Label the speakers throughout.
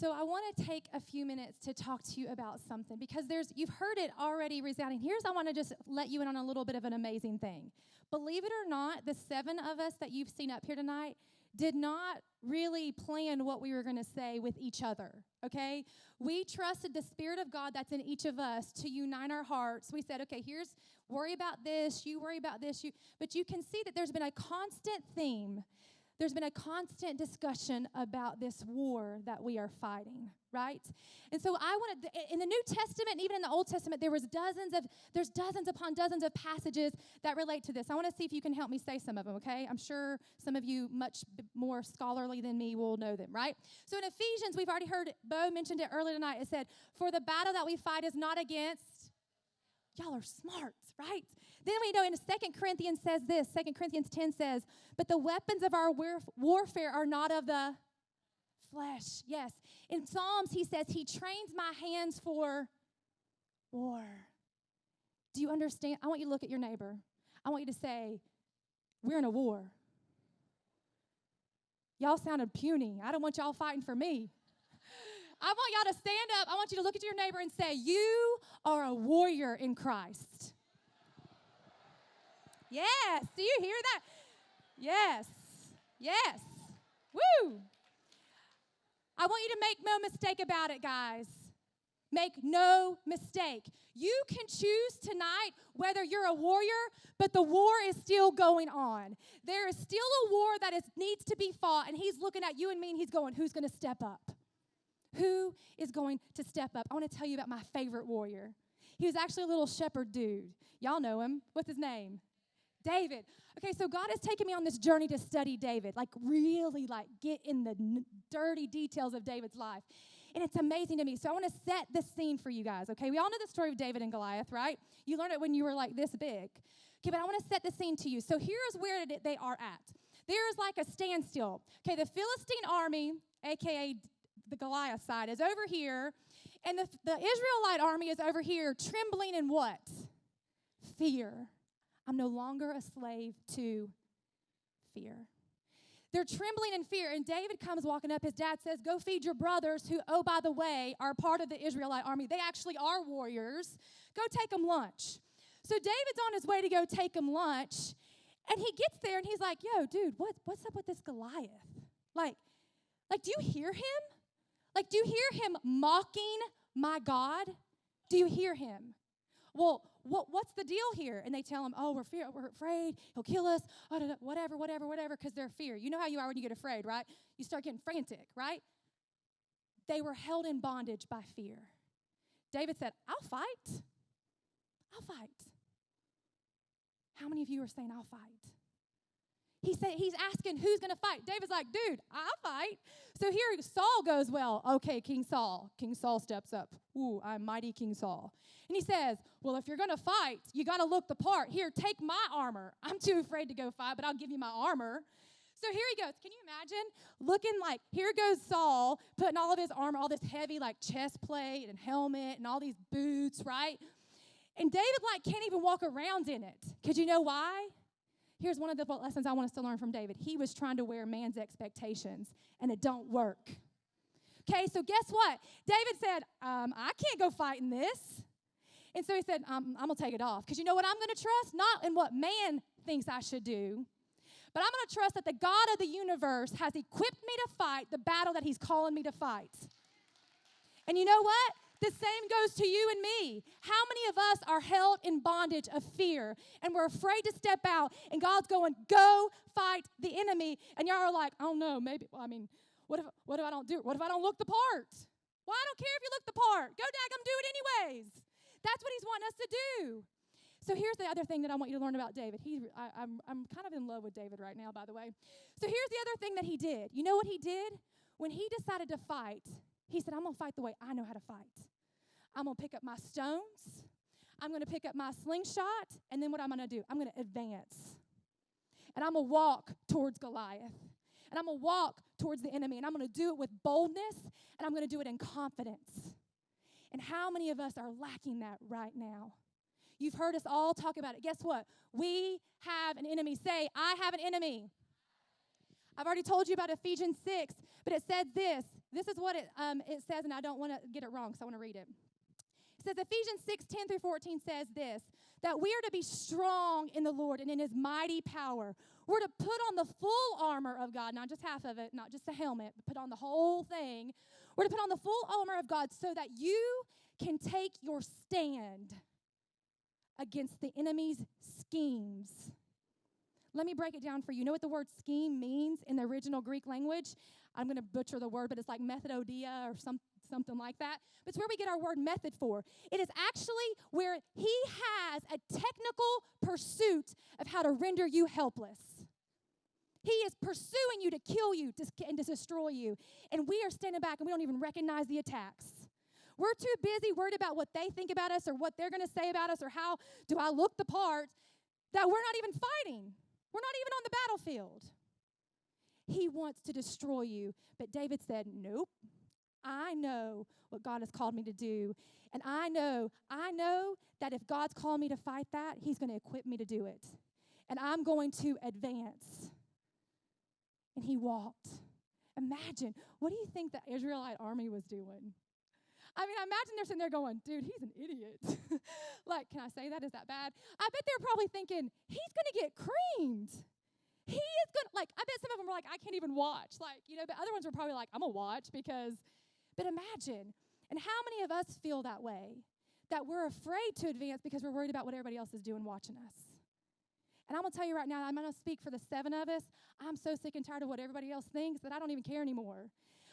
Speaker 1: So I want to take a few minutes to talk to you about something because you've heard it already resounding. I want to just let you in on a little bit of an amazing thing. Believe it or not, the 7 of us that you've seen up here tonight did not really plan what we were going to say with each other, okay? We trusted the Spirit of God that's in each of us to unite our hearts. We said, okay, worry about this, you worry about this, but you can see that there's been a constant theme. There's been a constant discussion about this war that we are fighting, right? And so in the New Testament, and even in the Old Testament, there's dozens upon dozens of passages that relate to this. I want to see if you can help me say some of them, okay? I'm sure some of you much more scholarly than me will know them, right? So in Ephesians, we've already heard, Bo mentioned it earlier tonight. It said, for the battle that we fight is not against, y'all are smart, right? Then we know in 2 Corinthians says this, 2 Corinthians 10 says, but the weapons of our warfare are not of the flesh. Yes. In Psalms, he says, he trains my hands for war. Do you understand? I want you to look at your neighbor. I want you to say, we're in a war. Y'all sounded puny. I don't want y'all fighting for me. I want y'all to stand up. I want you to look at your neighbor and say, you are a warrior in Christ. Yes. Do you hear that? Yes. Yes. Woo. I want you to make no mistake about it, guys. Make no mistake. You can choose tonight whether you're a warrior, but the war is still going on. There is still a war that needs to be fought, and he's looking at you and me, and he's going, who's going to step up? Who is going to step up? I want to tell you about my favorite warrior. He was actually a little shepherd dude. Y'all know him. What's his name? David. Okay, so God has taken me on this journey to study David, really get in the dirty details of David's life. And it's amazing to me. So I want to set the scene for you guys, okay? We all know the story of David and Goliath, right? You learned it when you were this big. Okay, but I want to set the scene to you. So here's where they are at. There's a standstill. Okay, the Philistine army, a.k.a. the Goliath side, is over here, and the Israelite army is over here trembling in what? Fear. I'm no longer a slave to fear. They're trembling in fear, and David comes walking up. His dad says, go feed your brothers who, oh, by the way, are part of the Israelite army. They actually are warriors. Go take them lunch. So David's on his way to go take them lunch, and he gets there, and he's like, yo, dude, what's up with this Goliath? Do you hear him? Do you hear him mocking my God? Do you hear him? Well, what's the deal here? And they tell him, oh, we're afraid. He'll kill us, whatever, because they're fear. You know how you are when you get afraid, right? You start getting frantic, right? They were held in bondage by fear. David said, I'll fight. How many of you are saying, I'll fight? He's asking, who's going to fight? David's like, dude, I'll fight. So here Saul goes, well, okay, King Saul. King Saul steps up. Ooh, I'm mighty King Saul. And he says, well, if you're going to fight, you got to look the part. Here, take my armor. I'm too afraid to go fight, but I'll give you my armor. So here he goes. Can you imagine looking here goes Saul, putting all of his armor, all this heavy chest plate and helmet and all these boots, right? And David can't even walk around in it. Because you know why? Here's one of the lessons I want us to learn from David. He was trying to wear man's expectations, and it don't work. Okay, so guess what? David said, I can't go fight in this. And so he said, I'm going to take it off. Because you know what I'm going to trust? Not in what man thinks I should do, but I'm going to trust that the God of the universe has equipped me to fight the battle that he's calling me to fight. And you know what? The same goes to you and me. How many of us are held in bondage of fear, and we're afraid to step out, and God's going, go fight the enemy, and y'all are like, oh no, maybe, what if I don't do it? What if I don't look the part? Well, I don't care if you look the part. Go daggum do it anyways. That's what he's wanting us to do. So here's the other thing that I want you to learn about David. I'm kind of in love with David right now, by the way. So here's the other thing that he did. You know what he did? When he decided to fight, he said, I'm going to fight the way I know how to fight. I'm going to pick up my stones. I'm going to pick up my slingshot. And then what I'm going to do, I'm going to advance. And I'm going to walk towards Goliath. And I'm going to walk towards the enemy. And I'm going to do it with boldness. And I'm going to do it in confidence. And how many of us are lacking that right now? You've heard us all talk about it. Guess what? We have an enemy. Say, I have an enemy. I've already told you about Ephesians 6, but it said this. This is what it says, and I don't want to get it wrong, so I want to read it. It says, Ephesians 6:10-14 says this, that we are to be strong in the Lord and in his mighty power. We're to put on the full armor of God, not just half of it, not just the helmet, but put on the whole thing. We're to put on the full armor of God so that you can take your stand against the enemy's schemes. Let me break it down for you. You know what the word scheme means in the original Greek language? I'm going to butcher the word, but it's like methododia or something like that. But it's where we get our word method for. It is actually where he has a technical pursuit of how to render you helpless. He is pursuing you to kill you and to destroy you. And we are standing back and we don't even recognize the attacks. We're too busy worried about what they think about us or what they're going to say about us or how do I look the part that we're not even fighting. We're not even on the battlefield. He wants to destroy you. But David said, nope. I know what God has called me to do. And I know that if God's called me to fight that, he's going to equip me to do it. And I'm going to advance. And he walked. Imagine, what do you think the Israelite army was doing? I mean, I imagine they're sitting there going, dude, he's an idiot. Like, can I say that? Is that bad? I bet they're probably thinking, he's going to get creamed. He is going to, like, I bet some of them were like, I can't even watch. Like, you know, but other ones were probably like, I'm going to watch because, but imagine. And how many of us feel that way? That we're afraid to advance because we're worried about what everybody else is doing watching us. And I'm going to tell you right now, I'm going to speak for the 7 of us. I'm so sick and tired of what everybody else thinks that I don't even care anymore.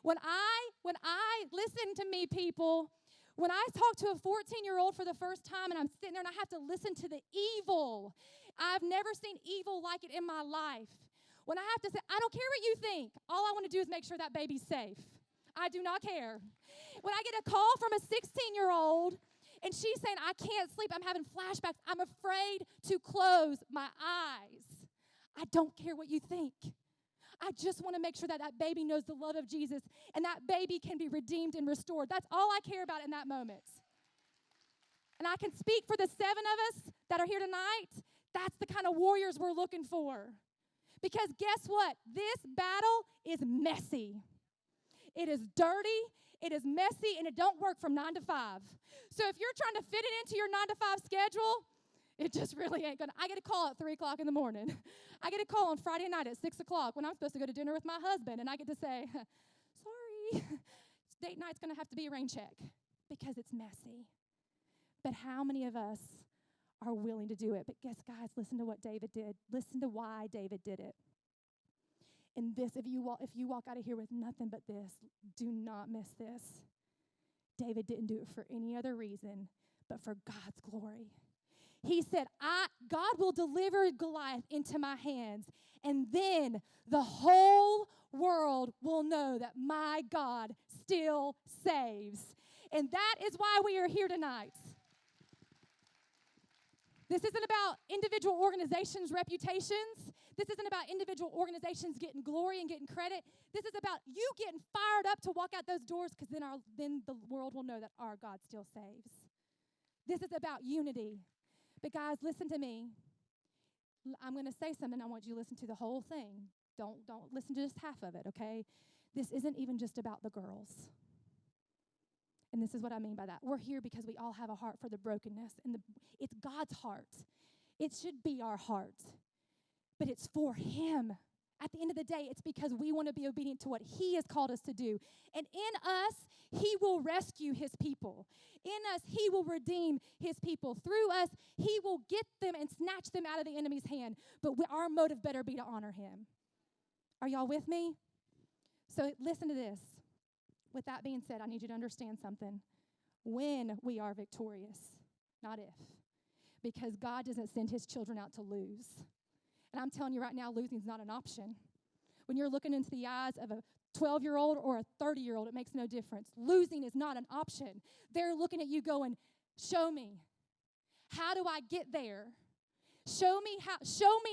Speaker 1: When I listen to me, people, when I talk to a 14-year-old for the first time and I'm sitting there and I have to listen to the evil, I've never seen evil like it in my life. When I have to say, I don't care what you think. All I want to do is make sure that baby's safe. I do not care. When I get a call from a 16-year-old and she's saying, I can't sleep, I'm having flashbacks, I'm afraid to close my eyes. I don't care what you think. I just want to make sure that that baby knows the love of Jesus and that baby can be redeemed and restored. That's all I care about in that moment. And I can speak for the 7 of us that are here tonight. That's the kind of warriors we're looking for. Because guess what? This battle is messy. It is dirty, it is messy, and it don't work from 9 to 5. So if you're trying to fit it into your 9 to 5 schedule, it just really ain't gonna. I get a call at 3 o'clock in the morning. I get a call on Friday night at 6 o'clock when I'm supposed to go to dinner with my husband, and I get to say, sorry, date night's gonna have to be a rain check because it's messy. But how many of us are willing to do it? But guess, guys, listen to what David did. Listen to why David did it. And this, if you walk out of here with nothing but this, do not miss this. David didn't do it for any other reason but for God's glory. He said, God will deliver Goliath into my hands, and then the whole world will know that my God still saves. And that is why we are here tonight. This isn't about individual organizations' reputations. This isn't about individual organizations getting glory and getting credit. This is about you getting fired up to walk out those doors because then the world will know that our God still saves. This is about unity. But guys, listen to me. I'm going to say something. I want you to listen to the whole thing. Don't listen to just half of it, okay? This isn't even just about the girls. And this is what I mean by that. We're here because we all have a heart for the brokenness. And it's God's heart. It should be our heart. But it's for him. At the end of the day, it's because we want to be obedient to what he has called us to do. And in us, he will rescue his people. In us, he will redeem his people. Through us, he will get them and snatch them out of the enemy's hand. But our motive better be to honor him. Are y'all with me? So listen to this. With that being said, I need you to understand something. When we are victorious, not if. Because God doesn't send his children out to lose. And I'm telling you right now, losing is not an option. When you're looking into the eyes of a 12-year-old or a 30-year-old, it makes no difference. Losing is not an option. They're looking at you going, show me. How do I get there? Show me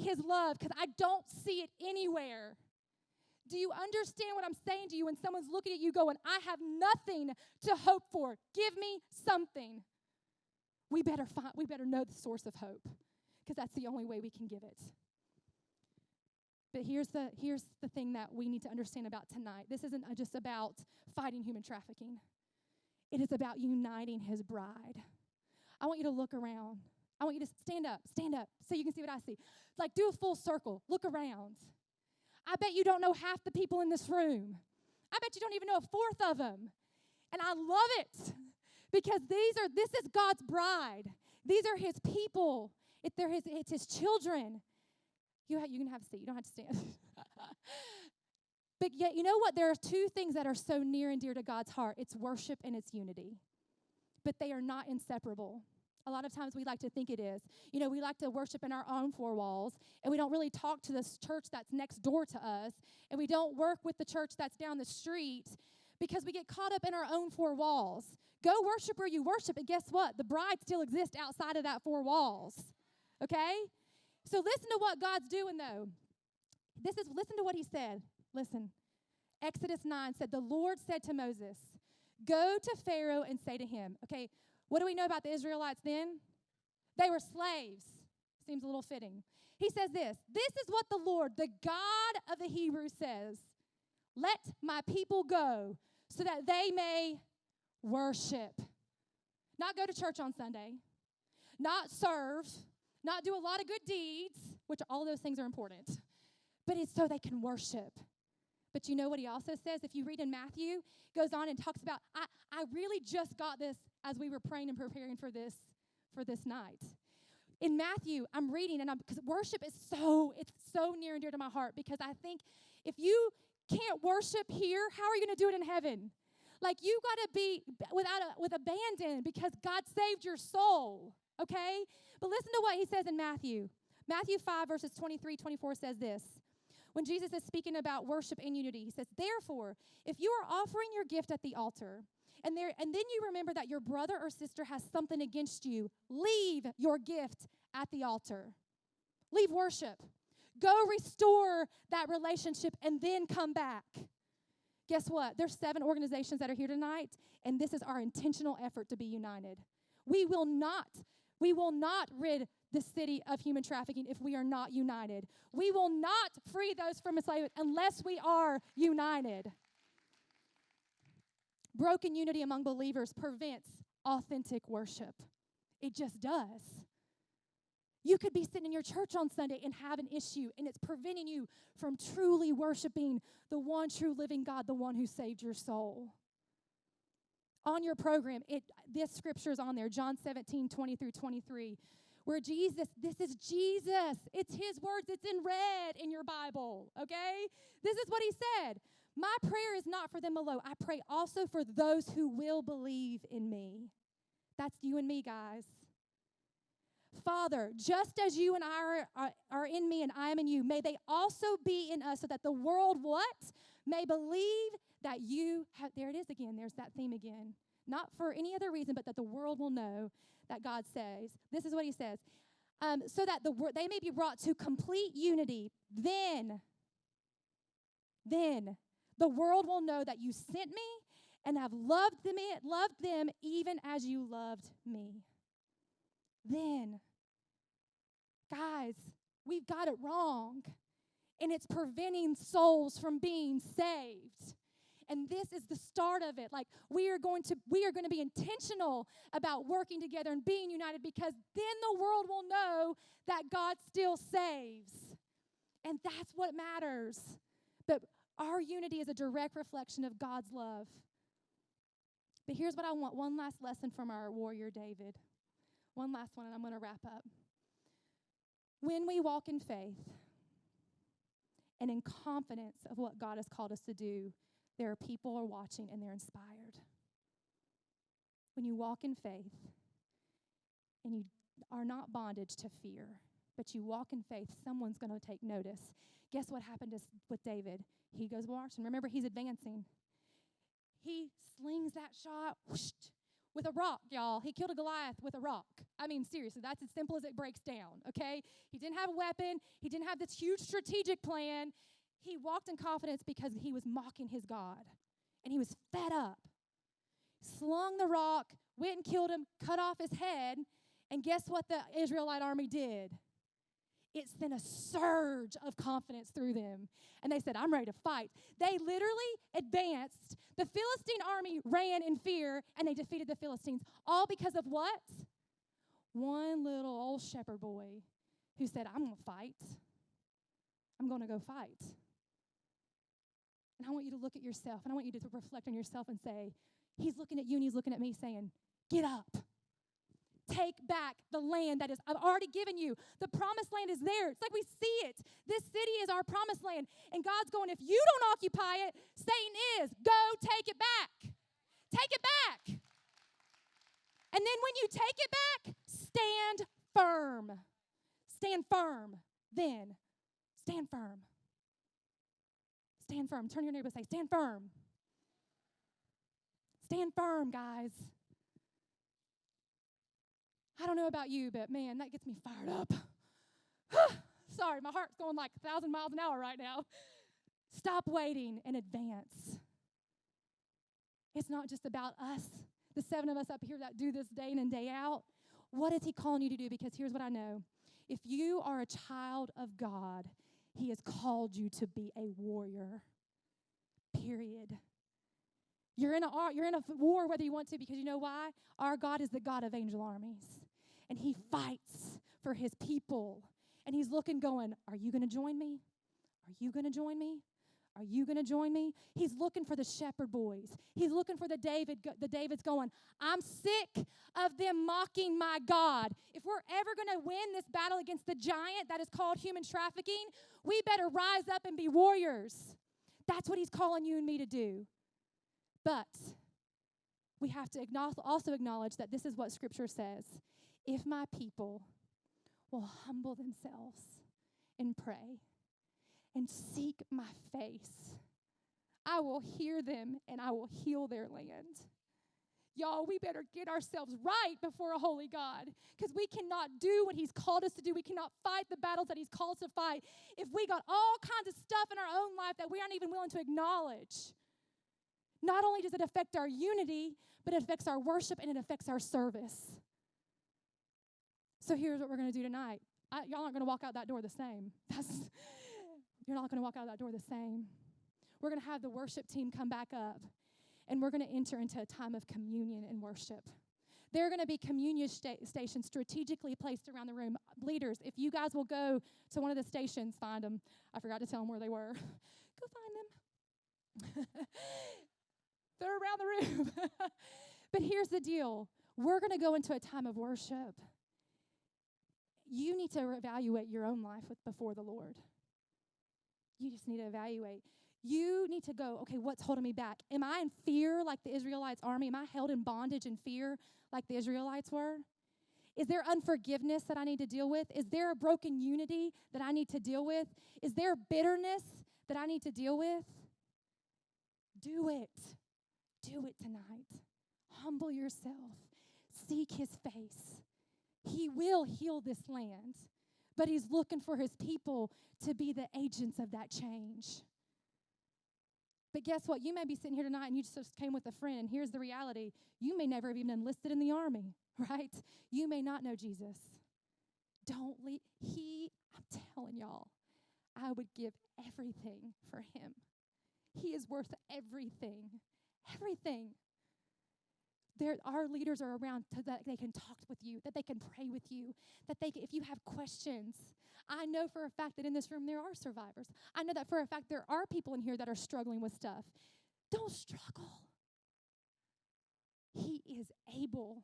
Speaker 1: his love, because I don't see it anywhere. Do you understand what I'm saying to you when someone's looking at you going, I have nothing to hope for. Give me something. We better know the source of hope, because that's the only way we can give it. But here's the thing that we need to understand about tonight. This isn't just about fighting human trafficking. It is about uniting his bride. I want you to look around. I want you to stand up, so you can see what I see. Like, do a full circle. Look around. I bet you don't know half the people in this room. I bet you don't even know a fourth of them. And I love it because this is God's bride. These are his people. It's his children. You can have a seat. You don't have to stand. But yet, you know what? There are two things that are so near and dear to God's heart. It's worship and it's unity. But they are not inseparable. A lot of times we like to think it is. You know, we like to worship in our own four walls, and we don't really talk to this church that's next door to us, and we don't work with the church that's down the street because we get caught up in our own four walls. Go worship where you worship, and guess what? The bride still exists outside of that four walls, okay? So listen to what God's doing, though. Listen to what he said. Listen. Exodus 9 said, the Lord said to Moses, go to Pharaoh and say to him, okay, what do we know about the Israelites then? They were slaves. Seems a little fitting. He says this is what the Lord, the God of the Hebrews says, let my people go so that they may worship. Not go to church on Sunday, not serve, not do a lot of good deeds, which all those things are important, but it's so they can worship. But you know what he also says? If you read in Matthew, goes on and talks about, I really just got this as we were praying and preparing for this night. In Matthew, I'm reading, and because worship is it's so near and dear to my heart, because I think if you can't worship here, how are you going to do it in heaven? Like, you got to be with abandon because God saved your soul, okay? But listen to what he says in Matthew. Matthew 5, verses 23, 24 says this. When Jesus is speaking about worship and unity, he says, therefore, if you are offering your gift at the altar, and then you remember that your brother or sister has something against you, leave your gift at the altar. Leave worship. Go restore that relationship and then come back. Guess what? There's 7 organizations that are here tonight, and this is our intentional effort to be united. We will not rid the city of human trafficking if we are not united. We will not free those from enslavement unless we are united. Broken unity among believers prevents authentic worship. It just does. You could be sitting in your church on Sunday and have an issue, and it's preventing you from truly worshiping the one true living God, the one who saved your soul. On your program, this scripture is on there, John 17, 20 through 23, where this is Jesus. It's his words. It's in red in your Bible, okay? This is what he said. My prayer is not for them alone. I pray also for those who will believe in me. That's you and me, guys. Father, just as you and I are in me and I am in you, may they also be in us so that the world, what? May believe that you have, there it is again, there's that theme again. Not for any other reason, but that the world will know that God says. This is what he says. So that they may be brought to complete unity. Then the world will know that you sent me and have loved them even as you loved me. Then, guys, we've got it wrong. And it's preventing souls from being saved. And this is the start of it. Like, we are going to be intentional about working together and being united, because then the world will know that God still saves. And that's what matters. But our unity is a direct reflection of God's love. But here's what I want. One last lesson from our warrior David. One last one, and I'm going to wrap up. When we walk in faith and in confidence of what God has called us to do, there are people who are watching and they're inspired. When you walk in faith and you are not bondage to fear, but you walk in faith, someone's going to take notice. Guess what happened with David? He goes marching. Remember, he's advancing. He slings that shot whoosh, with a rock, y'all. He killed a Goliath with a rock. I mean, seriously, that's as simple as it breaks down, okay? He didn't have a weapon. He didn't have this huge strategic plan. He walked in confidence because he was mocking his God. And he was fed up. Slung the rock, went and killed him, cut off his head, and guess what the Israelite army did? it sent a surge of confidence through them. And they said, I'm ready to fight. They literally advanced. The Philistine army ran in fear, and they defeated the Philistines. All because of what? One little old shepherd boy who said, I'm going to fight. I'm going to go fight. And I want you to look at yourself, and I want you to reflect on yourself and say, he's looking at you and he's looking at me saying, get up. Take back the land that I've already given you. The promised land is there. It's like we see it. This city is our promised land. And God's going, if you don't occupy it, Satan is. Go take it back. Take it back. And then when you take it back, stand firm. Stand firm. Then stand firm. Stand firm. Turn to your neighbor and say, stand firm. Stand firm, guys. I don't know about you, but man, that gets me fired up. Sorry, my heart's going like 1,000 miles an hour right now. Stop waiting and advance. It's not just about us, the 7 of us up here that do this day in and day out. What is he calling you to do? Because here's what I know. If you are a child of God, he has called you to be a warrior. Period. You're in a war whether you want to, because you know why? Our God is the God of angel armies. And he fights for his people. And he's looking going, are you going to join me? Are you going to join me? Are you going to join me? He's looking for the shepherd boys. He's looking for the Davids going, I'm sick of them mocking my God. If we're ever going to win this battle against the giant that is called human trafficking, we better rise up and be warriors. That's what he's calling you and me to do. But we have to also acknowledge that this is what Scripture says. If my people will humble themselves and pray and seek my face, I will hear them and I will heal their land. Y'all, we better get ourselves right before a holy God, because we cannot do what he's called us to do. We cannot fight the battles that he's called us to fight if we got all kinds of stuff in our own life that we aren't even willing to acknowledge. Not only does it affect our unity, but it affects our worship and it affects our service. So here's what we're going to do tonight. Y'all aren't going to walk out that door the same. You're not going to walk out that door the same. We're going to have the worship team come back up, and we're going to enter into a time of communion and worship. There are going to be communion stations strategically placed around the room. Leaders, if you guys will go to one of the stations, find them. I forgot to tell them where they were. Go find them. They're around the room. But here's the deal. We're going to go into a time of worship. You need to evaluate your own life before the Lord. You just need to evaluate. You need to go, okay, what's holding me back? Am I in fear like the Israelites' army? Am I held in bondage and fear like the Israelites were? Is there unforgiveness that I need to deal with? Is there a broken unity that I need to deal with? Is there bitterness that I need to deal with? Do it. Do it tonight. Humble yourself. Seek his face. He will heal this land, but he's looking for his people to be the agents of that change. But guess what? You may be sitting here tonight and you just came with a friend, and here's the reality. You may never have even enlisted in the army, right? You may not know Jesus. Don't leave. I'm telling y'all, I would give everything for him. He is worth everything. Everything. Our leaders are around so that they can talk with you, that they can pray with you, that if you have questions. I know for a fact that in this room there are survivors. I know that for a fact there are people in here that are struggling with stuff. Don't struggle. He is able.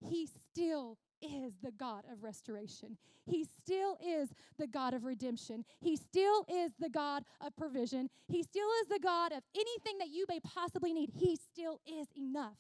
Speaker 1: He still is the God of restoration. He still is the God of redemption. He still is the God of provision. He still is the God of anything that you may possibly need. He still is enough.